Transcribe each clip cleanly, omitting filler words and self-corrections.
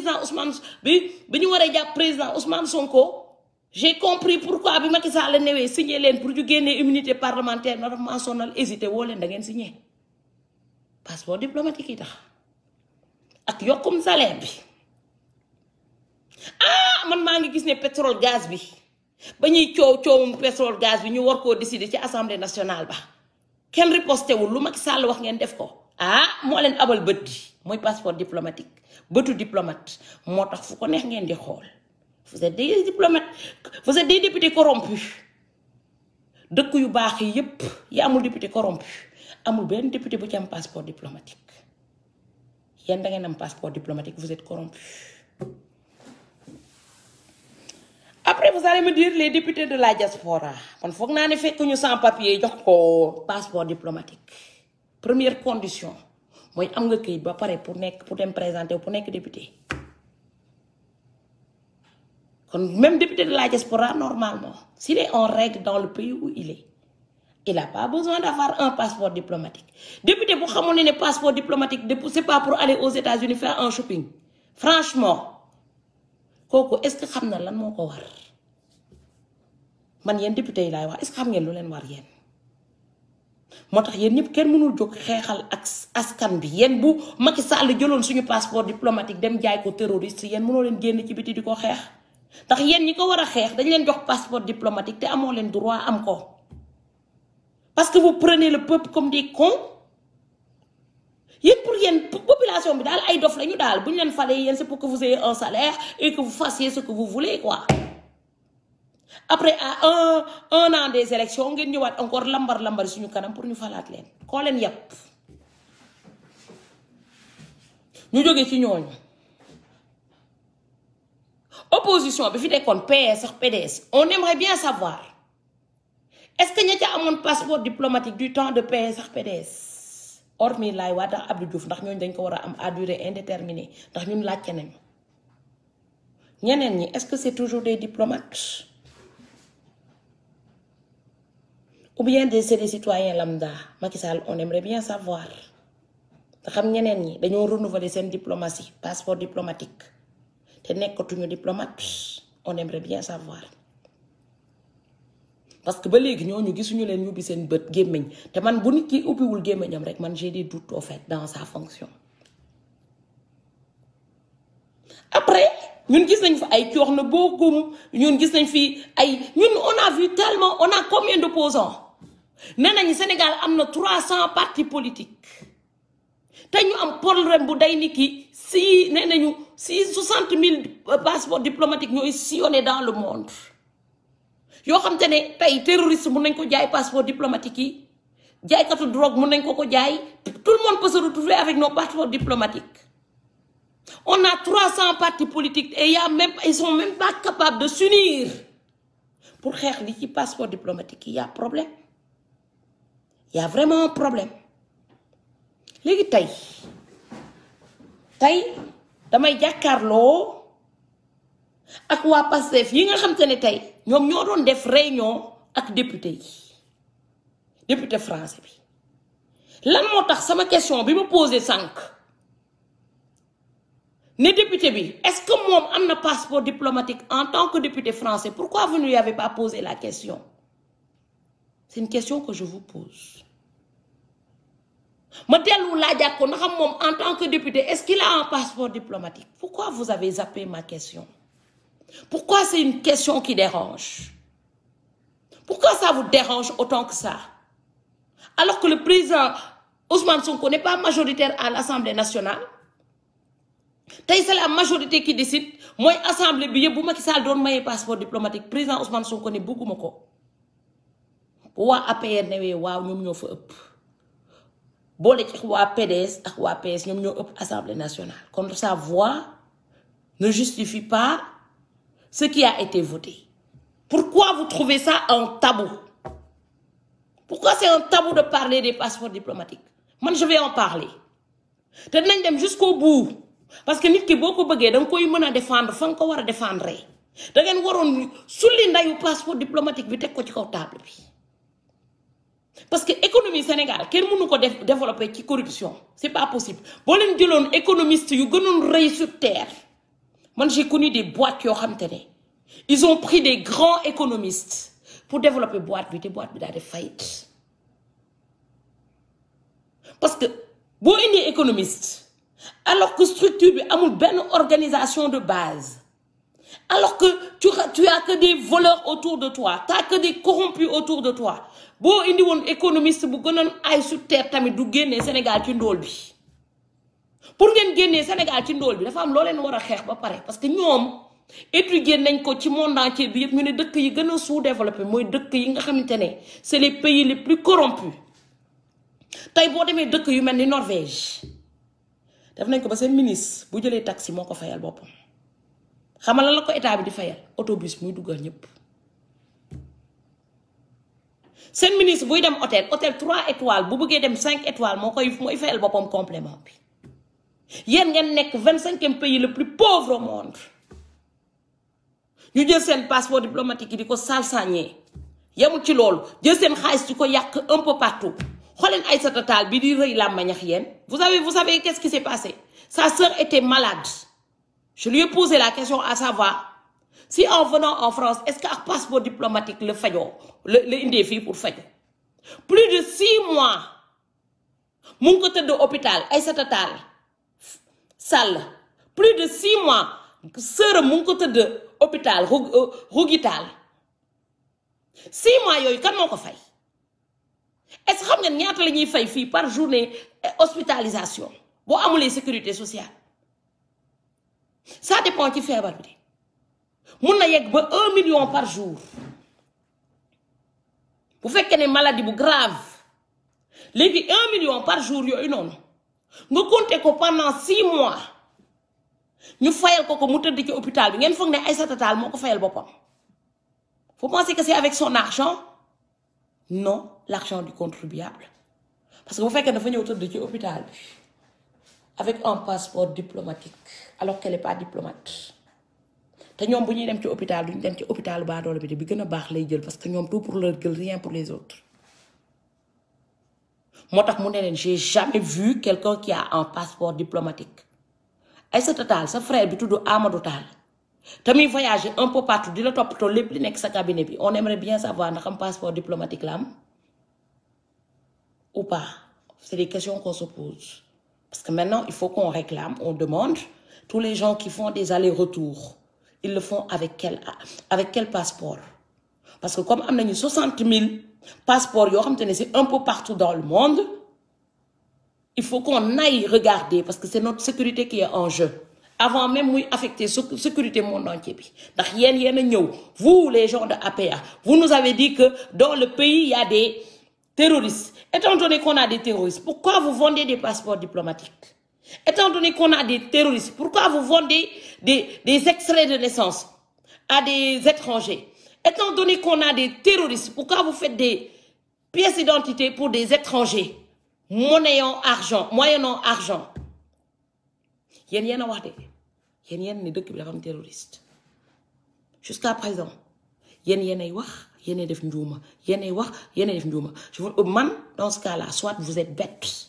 président Ousmane bi ñu waree jàpp président Ousmane Sonko j'ai compris pourquoi bi Macky Sall newee signé leen pour ñu génnee immunité parlementaire normalement sonal hésité woo leen da ngeen signé passeport diplomatique yi tax ak yokkum salaire bi man maa ngi gis ne pétrole gaz bi ba ñuy coowum pétrole gaz bi ñu war koo décider ci assemblée nationale ba kenn riposté wul lu Macky Sall wax ngeen def ko moo leen abal bët di mooy passeport diplomatique bëtu diplomate moo tax fu ko neex ngeen di xool vous êtes des diplomates vous êtes des députés corrompus dëkk yu baax yi yépp yi amul député corrompu amul benn député bu ci am passeport diplomatique yéen da ngeen am passeport diplomatique vous êtes corrompus. Après vous allez me dire les députés de la diaspora kon foog naa ne fekk ñu sans papier jox ko passeport diplomatique première condition mooy am nga këyit ba pare pour dem présenter pour nekk député. Kon même député de la diaspora normalement s'il est en règle dans le pays où il est il n'a pas besoin d'avoir un passeport diplomatique. Député bu xamoon ne passeport diplomatique c'est pas pour aller aux États-Unis faire un shopping franchement kooku est-ce que xam na lan moo ko war man yéen député yi laay wax est-ce que xam ngeen lu leen war yéen moo tax yéen ñëpp kenn mënul jóg xeexal ak askan bi yéen bu Macky Sall jëloon suñu passeport diplomatique dem jaay ko terroriste yéen mënoo leen génn ci biti di ko xeex ndax yéen ñi ko war a xeex dañ leen jox passeport diplomatique te amoo leen droit am ko parce que vous prenez le peuple comme des cons yéen pour yéen population bi daal ay dof lañu daal bu ñu leen falee yéen c'est pour que vous ayez un salaire et que vous fassiez ce que vous voulez quoi. Après à un an des élections ngeen ñëwaat encore lambar suñu kanam pour ñu falaat leen koo leen yàpp ñu jógee ci ñooñu opposition bi fi nekkoon PS sax PDS on aimerait bien savoir est-ce que ña ca amoon passeport diplomatique du temps de PS sax PDS hormis Laye Wade ak Abdou Diouf ndax ñooñu dañ ko war a am à durée indéterminée ndax ñun laajte nañu ñeneen ñi est-ce que c'est toujours des diplomates ou bien c'est des citoyens lambda Macky Sall on aimerait bien savoir te xam ñeneen ñi dañoo renouveler seen diplomatie passeport diplomatique te nekkatuñu diplomate on aimerait bien savoir parce que ba léegi ñooñu gisuñu leen ñu bi seen bët gémmiñ te man bu nit ki ubbiwul gémmiñam rek man j'ai des doutes au fait dans sa fonction. Après ñun gis nañ fa ay coox na boogum ñun gis nañ fi ay ñun on a vu tellement on a combien d'opposants nee nañu Sénégal am na 300 partis politiques te ñu am problème bu day ni ki si nee nañu 60 000 passeports diplomatiques ñooy sillonné dans le monde yoo xam te ne tey terroriste mun nañ ko jaay passeport diplomatique yi jaaykatu drogue mun nañ ko jaay tout le monde peut se retrouver avec nos passeports diplomatiques. On a 300 partis politiques et ils sont même pas capables de s'unir pour faire les passeports diplomatiques. Il y a un problème. Il y a vraiment un problème. Légui tay damay jàkkaarloo ak waa Pastef yi nga xam te ne tey ñoom ñoo doon def réunion ak député yi député français bi lan moo tax sama question bi ma posé sànq ne député bi est-ce que moom am na passeport diplomatique en tant que député français pourquoi vous ne lui avez pas posé la question? C'est une question que je vous pose. Ma dellu laajaat ko ndax moom en tant que député est-ce qu'il a un passeport diplomatique? Pourquoi vous avez zappé ma question? Pourquoi c'est une question qui dérange? Pourquoi ça vous dérange autant que ça? Alors que le président Ousmane Sonko n'est pas majoritaire à l'Assemblée nationale. C'est la majorité qui décide. Moi, Assemblée, bi bu Macky Sall doon maye passeport diplomatique, président Ousmane Sonko ne bëgguma ko. Waa APR newee waaw ñoom ñoo fa ëpp. Boole ci waa PDS ak waa PS ñoom ñoo ëpp Assemblée nationale. Comme sa voix ne justifie pas ce qui a été voté. Pourquoi vous trouvez ça un tabou? Pourquoi c'est un tabou de parler des passeports diplomatiques? Moi, je vais en parler. Te dinañ dem jusqu'au bout. Parce que nit ki boo ko bëggee da nga koy mën a défendre fa nga ko war a défendre da ngeen waroon sulli ndayu passeport diplomatique bi teg ko ci kaw table bi parce que économie Sénégal kenn mënu ko développer ci corruption c'est pas possible boo leen jëloon économiste yu gënoon rëy sur terre Moi, j'ai connu des boîtes qui ont ramené. Ils ont pris des grands économistes pour développer boîte, des boîtes de faillite. Parce que, bon, il est économiste, alors que structure, il y a une organisation de base. Alors que tu as que des voleurs autour de toi, tu n'as que des corrompus autour de toi. Bon, il y a un économiste qui est sur terre, qui est Sénégal, qui est pour gagner le Sénégal, qui est il faut que parce que nous, étudier nañ ko ci monde entier bi yëpp ñu ne dëkk yi gën a sous-développé mooy dëkk yi nga xamante ne c'est les pays les plus corrompus tey boo demee dëkk yu mel ni Norvège def nañ ko ba seen ministre bu jëlee taxi moo ko fayal boppam xamal la ko état bi di fayal autobus muy duggal ñëpp seen ministre buy dem hôtel 3 étoiles bu bëggee dem 5 étoiles mooy fayal boppam complément bi yéen ngeen nekk 25e pays le plus pauvre au monde. Ñu jël sen passeport diplomatique di ko salsañé yamul ci lool jël sen xaliss di ko yak un peu partout xolen Aïssata Tall bi di reuy la mañax yeen vous savez qu'est-ce qui s'est passé sa sœur était malade je lui ai posé la question à savoir si en venant en France est-ce qu'un passeport diplomatique le fajo le indé fi pour fajo plus de 6 mois mu ngi ko teud hôpital Aïssata Tall Sall plus de 6 mois sœur mu ngi ko teud hôpital Rugital 6 mois yooyu kan moo ko fay est-ce que xam ngeen ñaata la ñuy fay fii par journée hospitalisation boo amulee sécurité sociale ça dépend ci feebar bi de mun na yegg ba 1 million par jour bu fekkee ne maladie bu grave léegi 1 million par jour yooyu noonu nga compter ko pendant 6 mois. Nous fayal ko mu teud ci hôpital bi ngeen fogg né Aïssata Tall moko fayal bopam. Vous pensez que c'est avec son argent? Non, l'argent du contribuable. Parce que vous faites que dafa ñëw teud ci hôpital bi avec un passeport diplomatique alors qu'elle n'est pas diplomate. Té ñom bu ñuy dem ci hôpital duñ dem ci hôpital ba doole bi gëna baax lay jël parce que ñom tout pour leur gueule, rien pour les autres. Motax mu né len j'ai jamais vu quelqu'un qui a un passeport diplomatique. Aïssata Tall sa frère bi tudd Amadou Tall tamit voyager un peu partout di la toppatoo lépp li nekk sa cabinet bi on aimerait bien savoir ndax am passeport diplomatique là ou pas c'est des questions qu'on se pose parce que maintenant il faut qu'on réclame on demande tous les gens qui font des allers-retours ils le font avec quel passeport parce que comme am nañu 60 000 passeports yoo xamante ne c'est un peu partout dans le monde. Il faut qu'on aille regarder parce que c'est notre sécurité qui est en jeu. Avant même de affecter la sécurité monde entier. Vous, les gens de APA, vous nous avez dit que dans le pays, il y a des terroristes. Étant donné qu'on a des terroristes, pourquoi vous vendez des passeports diplomatiques? Étant donné qu'on a des terroristes, pourquoi vous vendez des extraits de naissance à des étrangers? Étant donné qu'on a des terroristes, pourquoi vous faites des pièces d'identité pour des étrangers? Moyennant argent. Yen a wax de yen ne dëkk bi dafa am terroriste jusqu'à présent yen ay wax yen def njuuma yen ay wax yen def njuuma je vous man dans ce cas-là soit vous êtes bête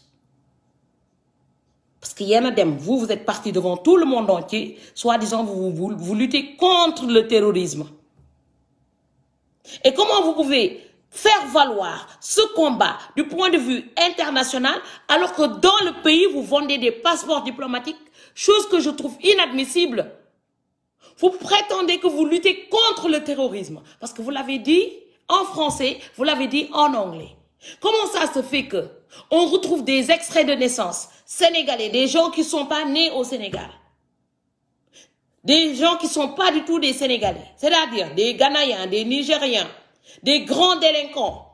parce que yen a dem vous êtes parti devant tout le monde entier soi-disant vous luttez contre le terrorisme et comment vous pouvez faire valoir ce combat du point de vue international alors que dans le pays, vous vendez des passeports diplomatiques, chose que je trouve inadmissible. Vous prétendez que vous luttez contre le terrorisme parce que vous l'avez dit en français, vous l'avez dit en anglais. Comment ça se fait que on retrouve des extraits de naissance sénégalais, des gens qui ne sont pas nés au Sénégal, des gens qui ne sont pas du tout des Sénégalais, c'est-à-dire des Ghanéens, des Nigériens, des grands délinquants.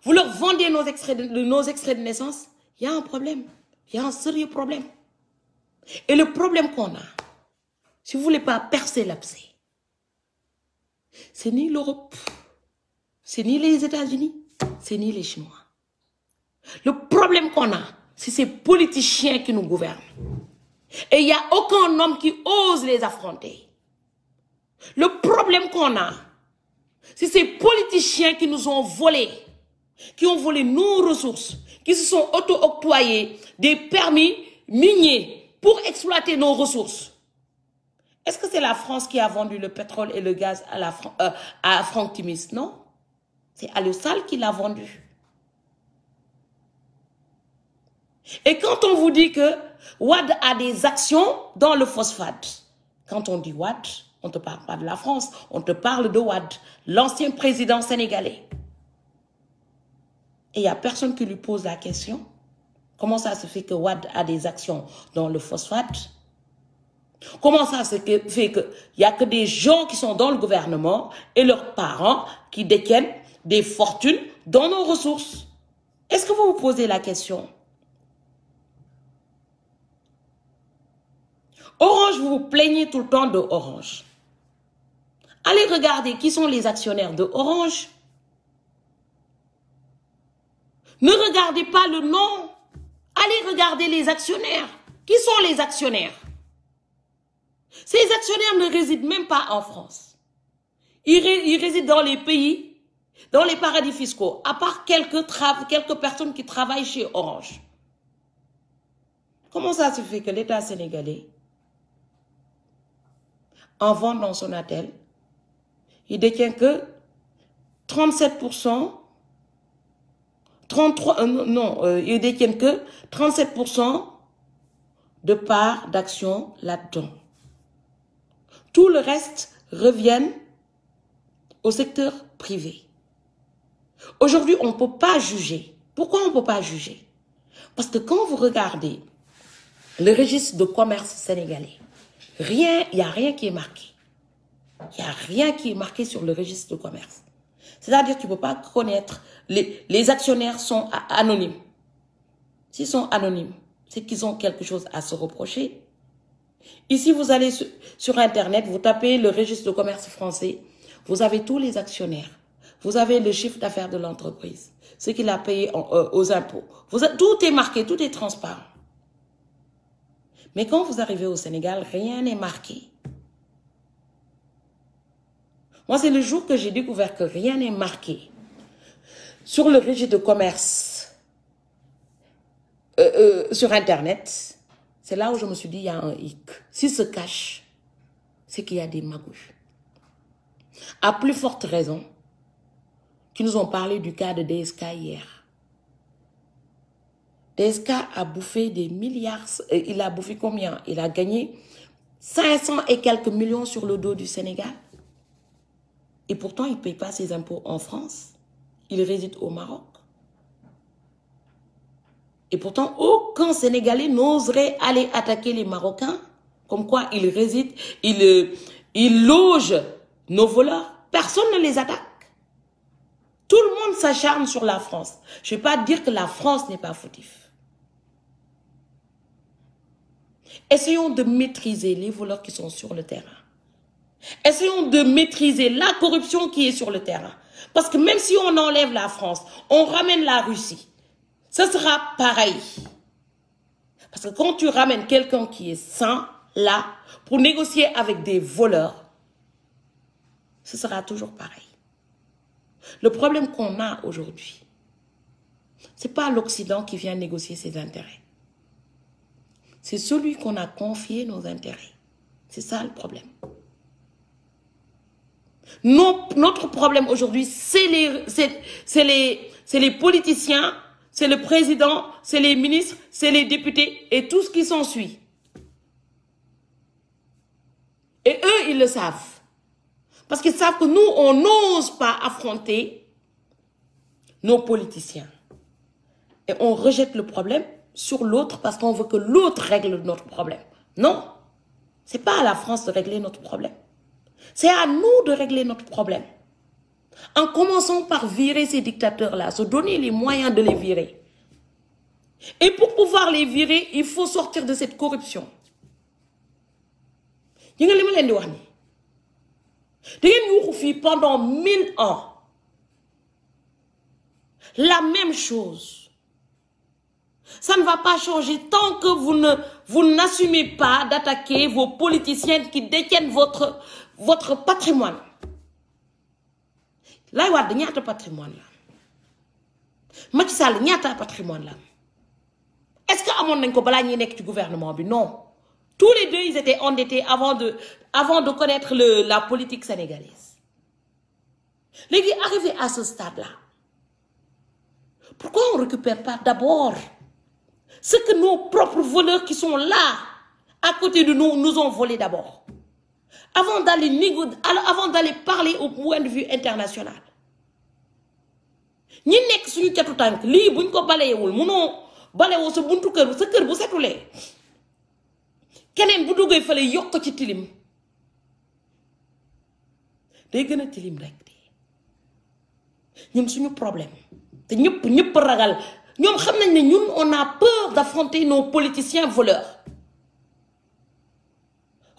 Vous leur vendez nos extraits de naissance, il y a un problème. Il y a un sérieux problème. Et le problème qu'on a, si vous ne voulez pas percer l'abcès, c'est ni l'Europe, c'est ni les États-Unis, c'est ni les Chinois. Le problème qu'on a, c'est ces politiciens qui nous gouvernent. Et il n'y a aucun homme qui ose les affronter. Le problème qu'on a, c'est ces politiciens qui nous ont volé, qui ont volé nos ressources, qui se sont auto-octroyés des permis miniers pour exploiter nos ressources. Est-ce que c'est la France qui a vendu le pétrole et le gaz à Franck Timis? Non. C'est Aliou Sall qui l'a vendu. Et quand on vous dit que Wade a des actions dans le phosphate, quand on dit Wade, on ne te parle pas de la France, on te parle de Wade, l'ancien président sénégalais. Et il n'y a personne qui lui pose la question. Comment ça se fait que Wade a des actions dans le phosphate? Comment ça se fait qu'il n'y a que des gens qui sont dans le gouvernement et leurs parents qui détiennent des fortunes dans nos ressources? Est-ce que vous vous posez la question? Orange, vous vous plaignez tout le temps de Orange. Allez regarder qui sont les actionnaires de Orange. Ne regardez pas le nom. Allez regarder les actionnaires. Qui sont les actionnaires? Ces actionnaires ne résident même pas en France. Ils résident dans les pays, dans les paradis fiscaux, à part quelques personnes qui travaillent chez Orange. Comment ça se fait que l'État sénégalais, en vendant son Sonatel, il détient que 37%, il détient que 37% de parts d'action là-dedans. Tout le reste revient au secteur privé. Aujourd'hui, on ne peut pas juger. Pourquoi on ne peut pas juger? Parce que quand vous regardez le registre de commerce sénégalais, il n'y a rien qui est marqué. Il n'y a rien qui est marqué sur le registre de commerce. C'est-à-dire que tu ne peux pas connaître, les actionnaires sont anonymes. S'ils sont anonymes, c'est qu'ils ont quelque chose à se reprocher. Ici, vous allez sur Internet, vous tapez le registre de commerce français, vous avez tous les actionnaires. Vous avez le chiffre d'affaires de l'entreprise, ce qu'il a payé aux impôts. Tout est marqué, tout est transparent. Mais quand vous arrivez au Sénégal, rien n'est marqué. Moi, c'est le jour que j'ai découvert que rien n'est marqué sur le registre de commerce sur Internet. C'est là où je me suis dit, il y a un hic. S'il se cache, c'est qu'il y a des magouilles. À plus forte raison, qui nous ont parlé du cas de DSK hier. DSK a bouffé des milliards. Il a bouffé combien? Il a gagné 500 et quelques millions sur le dos du Sénégal. Et pourtant, il ne paye pas ses impôts en France. Il réside au Maroc. Et pourtant, aucun Sénégalais n'oserait aller attaquer les Marocains. Comme quoi, ils résident, ils logent nos voleurs. Personne ne les attaque. Tout le monde s'acharne sur la France. Je ne vais pas dire que la France n'est pas fautif. Essayons de maîtriser les voleurs qui sont sur le terrain. Essayons de maîtriser la corruption qui est sur le terrain. Parce que même si on enlève la France, on ramène la Russie, ce sera pareil. Parce que quand tu ramènes quelqu'un qui est sain, là, pour négocier avec des voleurs, ce sera toujours pareil. Le problème qu'on a aujourd'hui, ce n'est pas l'Occident qui vient négocier ses intérêts. C'est celui qu'on a confié nos intérêts. C'est ça le problème. Notre problème aujourd'hui, c'est les politiciens, c'est le président, c'est les ministres, c'est les députés et tout ce qui s'ensuit. Et eux, ils le savent. Parce qu'ils savent que nous, on n'ose pas affronter nos politiciens. Et on rejette le problème sur l'autre parce qu'on veut que l'autre règle notre problème. Non, ce n'est pas à la France de régler notre problème. C'est à nous de régler notre problème. En commençant par virer ces dictateurs-là, se donner les moyens de les virer. Et pour pouvoir les virer, il faut sortir de cette corruption. Pendant 1000 ans, la même chose. Ça ne va pas changer tant que vous n'assumez pas d'attaquer vos politiciens qui détiennent votre patrimoine. Là, il y a un patrimoine. Macky Sall, il y a un patrimoine. Est-ce que Amon Nenko Bala n'y est du gouvernement? Non. Tous les deux, ils étaient endettés avant de connaître la politique sénégalaise. Les gars, arrivés à ce stade-là, pourquoi on ne récupère pas d'abord ce que nos propres voleurs qui sont là, à côté de nous, nous ont volé d'abord? Avant d'aller parler au point de vue international. Ñi nekk suñu catu tànk lii buñ ko baleyewul munoo balewoo sa buntu kër sa kër bu setulee keneen bu duggee fale yokk ci tilim day gën a tilim rek de ñun suñu problème te ñëpp ragal ñoom xam nañ ne ñun on a peur d'affronter nos politiciens voleurs.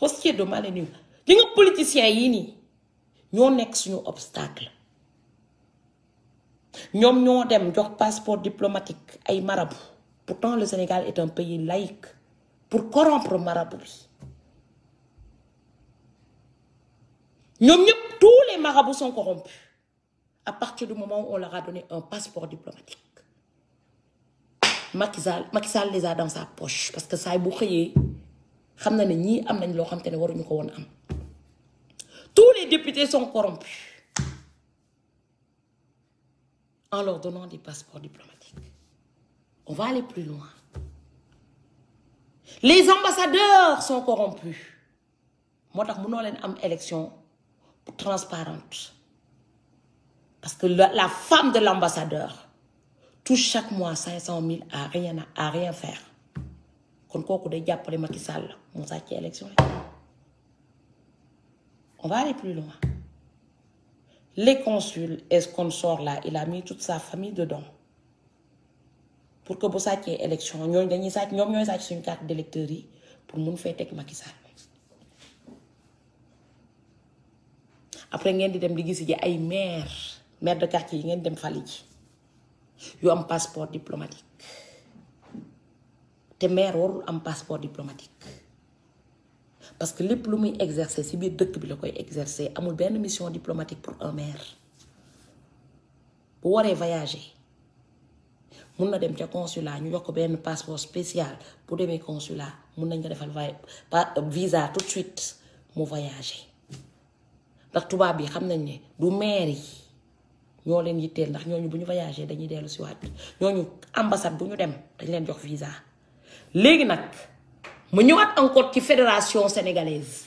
Hostier de Malenu li nga politiciens yii nii ñoo nekk suñu obstacle. ñoom ñoo dem jox passeport diplomatique ay marabout. Pourtant le Sénégal est un pays laïque pour corrompre marabout bi. ñoom ñëpp tous les marabouts sont corrompus à partir du moment où on leur a donné un passeport diplomatique. Macky Sall les a dans sa poche parce que saa bu xëyee xam na ne ñii am nañ loo xam te ne waruñu ko woon am. Tous les députés sont corrompus en leur donnant des passeports diplomatiques. On va aller plus loin. Les ambassadeurs sont corrompus. Moi, je n'ai pas élection transparente. Parce que la femme de l'ambassadeur touche chaque mois 500 000 à rien faire. Quand on a déjà pour Macky Sall, on a élection. On va aller plus loin. Les consuls et ce consort là, il a mis toute sa famille dedans. Pour que vous sachiez élection, nous avons une carte d'électeur pour nous faire avec Macky Sall. Après, nous avons des maires de quartier, nous avons des familles. Ils ont un passeport diplomatique. Les maires ont un passeport diplomatique. Parce que les plus exercer, si bien deux qui le exercer, amul benn mission diplomatique pour un maire. Pour voyager, mun na dem ca consulat, ñu yokk benn passeport spécial pour dem consulat, mun nañ ko defal visa tout de suite mu voyager. Ndax tubaab bi xam nañ ne du maire yi ñoo leen yitteel ndax ñooñu bu ñu voyager dañuy dellu si waat ñooñu ambassade bu ñu dem dañ leen jox visa. Léegi nag mu ñëwaat encore ci fédération sénégalaise.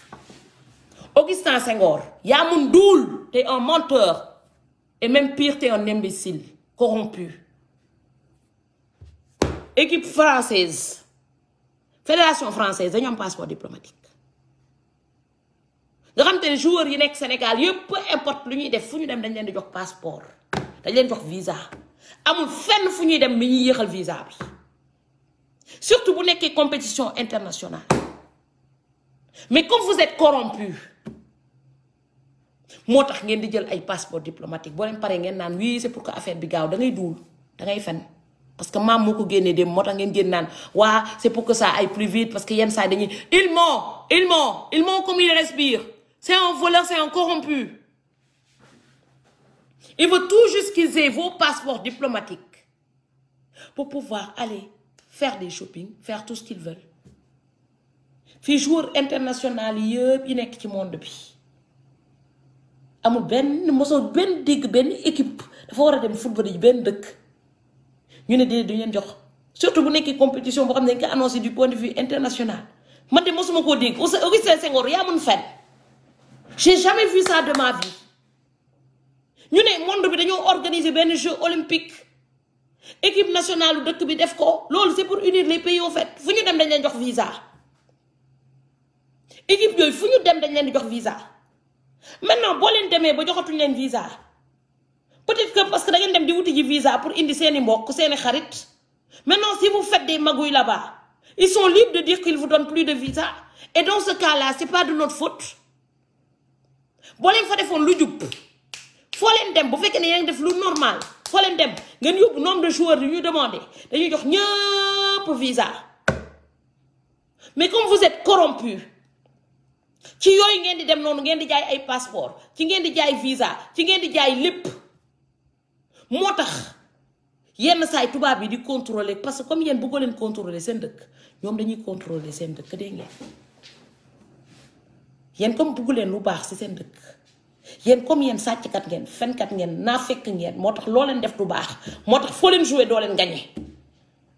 Augustin Senghor, yaa mun duul, t'es un menteur. Et même pire, t'es un imbécile, corrompu. Équipe française, fédération française, dañu am passeport diplomatique. nga xam te ne joueurs yi nekk Sénégal yëpp peu importe lu ñuy def fu ñu dem dañ leen di jox passeport dañ leen jox visa amul fenn fu ñuy dem mi ñuy yéexal visa bi. Surtout pour les compétitions internationales. Mais comme vous êtes corrompus, moi tax ngeen di jël ay passeport diplomatique bo len paré ngeen nan oui c'est pour que affaire bi gaaw da ngay doul da ngay fen parce que mam moko génné dem motax ngeen génn nan wa c'est pour que ça aille plus vite parce que yenn saa dañuy ils m'ont comme il respire. C'est un voleur, c'est un corrompu. Il veut tout juste qu'ils aient vos passeports diplomatiques pour pouvoir aller faire des shopping, faire tout ce qu'ils veulent. Fi joueur international yépp yi nekk ci monde bi amul ben équipe dafa wara dem football yi ben dëkk ñu ne du leen jox surtout bu nekk compétition bo xam ne dañ ko annoncé du point de vue international man de mosuma ko dégg Augustin Senghor yaa mun fen j'ai jamais vu ça de ma vie ñu ne monde bi dañoo organiser ben jeu olympique équipe nationale dëkk bi def ko loolu c'est pour unir les pays au fait fu ñu dem dañ leen jox visa équipe yooyu fu ñu dem dañ leen di jox visa maintenant boo leen demee ba joxatuñ leen visa peut-être que parce que da ngeen dem di wuti ji visa pour indi seeni mbokk seeni xarit maintenant si vous faites des magouilles là-bas ils sont libres de dire qu'ils vous donnent plus de visa et dans ce cas-là c'est pas de notre faute boo leen fa defoon lu jub foo leen dem bu fekkee ne yaa ngi def lu normal foo leen dem ngeen yóbbu nombre de joueurs yu ñu demandé dañuy jox ñëpp visa mais comme vous êtes corrompus ci yooyu ngeen di dem noonu ngeen di jaay ay passeport ci ngeen di jaay visa ci ngeen di jaay lépp moo tax yenn saay tubaab yi di contrôler parce que comme yéen bëggoo leen contrôler seen dëkk ñoom dañuy contrôler seen dëkk dégg ngeen yéen comme bugg leen lu baax ci seen dëkk yéen comme yéen sàcckat ngeen fenkat ngeen naafekk ngeen moo tax loo leen def du baax moo tax foo leen jouer doo leen gagné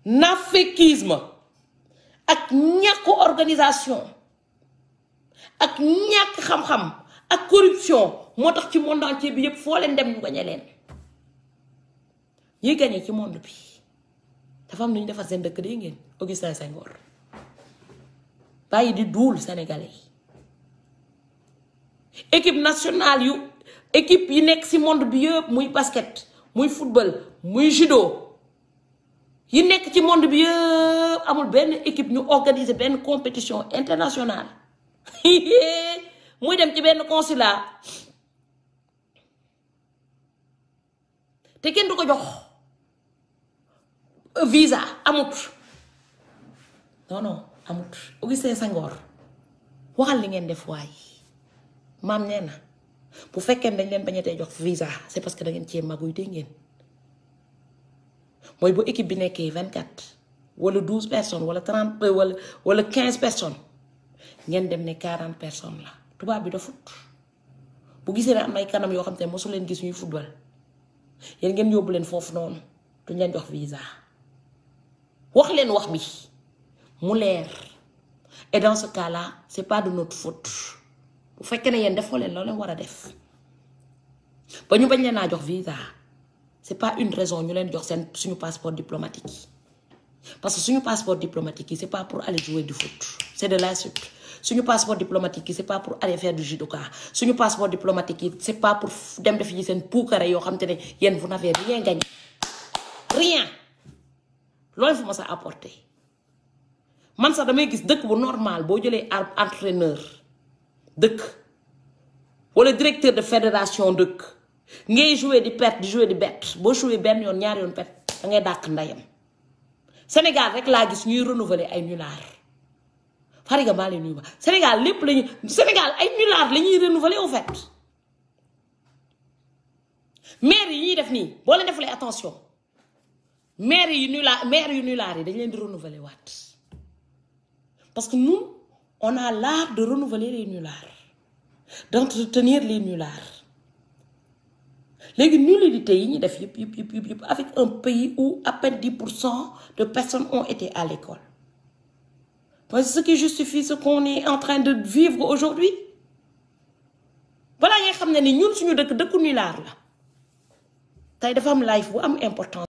naafekkisme ak ñàkk organisation ak ñàkk xam-xam ak corruption moo tax ci monde entier bi yëpp foo leen dem ñu gagné leen ñuy gagné ci monde bi dafa am lu ñu defar seen dëkk dégg ngeen Augustin Senghor bàyyi di duul sénégalais yi équipe nationale yu équipe yi nekk ci monde bi yëpp muy basket muy football muy judo yi nekk ci monde bi yëpp amul benn équipe ñu organiser benn compétition internationale muy dem ci benn consulat te kenn du ko jox visa amut non amut Augustin Senghor waxal li ngeen def waay maam nee na bu fekkee dañ leen bañatee jox visa c'est parce que da ngeen cee maguy dégg ngeen mooy bu équipe bi nekkee 24 wala 12 personnes wala 30 wala 15 personnes ngeen dem ne 40 personnes la tubaab bi dafut bu gisee ne am ay kanam yoo xam te ne mosu leen gis ñuy football yéen ngeen yóbbu leen foofu noonu duñ leen jox visa wax leen wax bi mu leer et dans ce cas là c'est pas de notre faute bu fekkee ne yéen defoo leen loo leen war a def ba ñu bañ leen naa jox visa c'est pas une raison ñu leen jox seen suñu passeport diplomatique yi parce que suñu passeport diplomatique yi c'est pas pour aller jouer du foot c'est de l'insulte suñu passeport diplomatique yi c'est pas pour aller faire du judoka suñu passeport diplomatique yi c'est pas pour dem def yi seen puukare yoo xam te ne yéen vous n'avez rien gagné rien loolu fu ma sa apporter man sax damay gis dëkk bu normal boo jëlee entraîneur dëkk wala directeur de fédération dëkk ngay jouer di perte di jouer di bett boo jouer benn yoon ñaari yoon perte da ngay dàq ndayam Sénégal rek laa gis ñuy renouveler ay nulard fariga maa leen nuyu ba Sénégal lépp lañuy Sénégal ay nulard la ñuy renouveler au fait maire yi ñuy def nii boo leen defalee attention maire yu nulard yi dañ leen di renouveler waat parce que nous on a l'art de renouveler les nullards d'entretenir les nullards léegi nullité yi ñuy def yëpp avec un pays où à peine 10% de personnes ont été à l'école. C'est ce qui justifie ce qu'on est en train de vivre aujourd'hui. Voilà, nga xam ne ni ñun suñu dëkk dëkku nullard la tey dafa am life bu am important